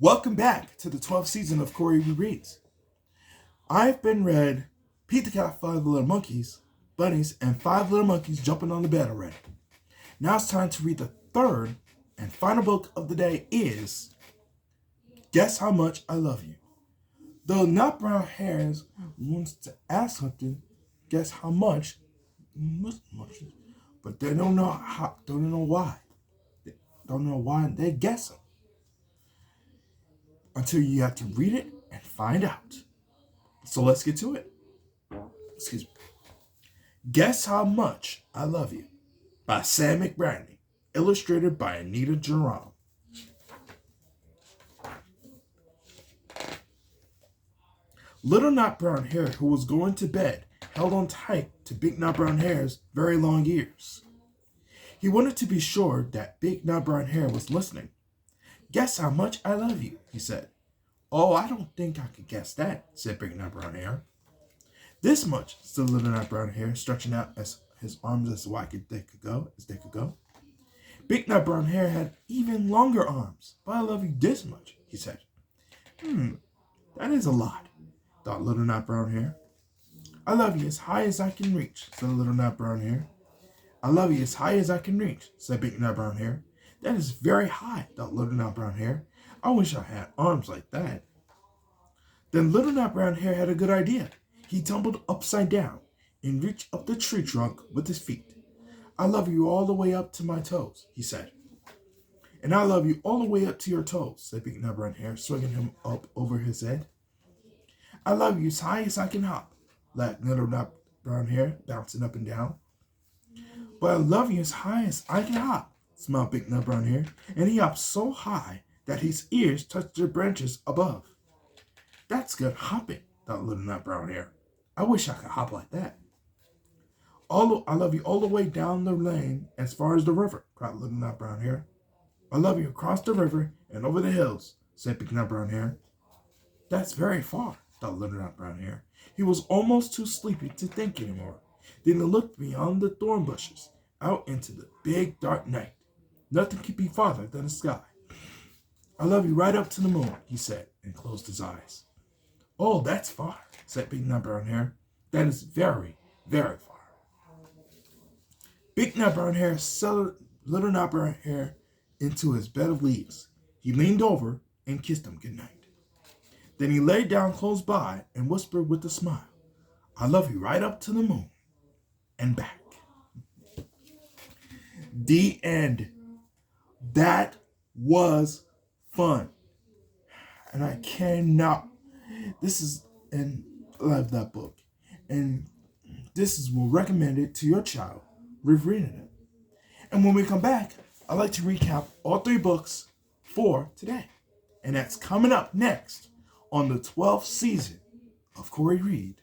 Welcome back to the 12th season of Corey Reads. I've been read Pete the Cat, 5 Little Monkeys, Bunnies, and 5 Little Monkeys Jumping on the Bed already. Now it's time to read the third and final book of the day is Guess How Much I Love You. Though not brown hairs wants to ask something, guess how much, but they don't know how, don't know why. They don't know why they guess them. Until you have to read it and find out. So let's get to it. Excuse me. Guess How Much I Love You by Sam McBratney, illustrated by ANITA JERAM. Little Not Brown Hair, who was going to bed, held on tight to Big Not Brown Hair's very long ears. He wanted to be sure that Big Not Brown Hair was listening. Guess how much I love you, he said. Oh, I don't think I could guess that, said Big Not Brown Hair. This much, said Little Not Brown Hair, stretching out as his arms as wide as they could go. Big Not Brown Hair had even longer arms, but I love you this much, he said. That is a lot, thought Little Not Brown Hair. I love you as high as I can reach, said Little Not Brown Hair. I love you as high as I can reach, said Big Not Brown Hair. That is very high, thought Little Not Brown Hair. I wish I had arms like that. Then Little Not Brown Hair had a good idea. He tumbled upside down and reached up the tree trunk with his feet. I love you all the way up to my toes, he said. And I love you all the way up to your toes, said Big Not Brown Hair, swinging him up over his head. I love you as high as I can hop, laughed Little Not Brown Hair, bouncing up and down. But I love you as high as I can hop, smiled Big Nut Brown Hair, and he hopped so high that his ears touched the branches above. That's good hopping, thought Little Nut Brown Hair. I wish I could hop like that. I love you all the way down the lane as far as the river, cried Little Nut Brown Hair. I love you across the river and over the hills, said Big Nut Brown Hair. That's very far, thought Little Nut Brown Hair. He was almost too sleepy to think anymore. Then he looked beyond the thorn bushes, out into the big dark night. Nothing could be farther than the sky. I love you right up to the moon, he said, and closed his eyes. Oh, that's far, said Big Nut Brown Hair. That is very, very far. Big Nut Brown Hair settled Little Nut Brown Hair into his bed of leaves. He leaned over and kissed him goodnight. Then he lay down close by and whispered with a smile, I love you right up to the moon and back. The end. That was fun. And I cannot. This is, and I love that book. And this is will recommend it to your child with reading it. And when we come back, I'd like to recap all 3 books for today. And that's coming up next on the 12th season of Corey Read.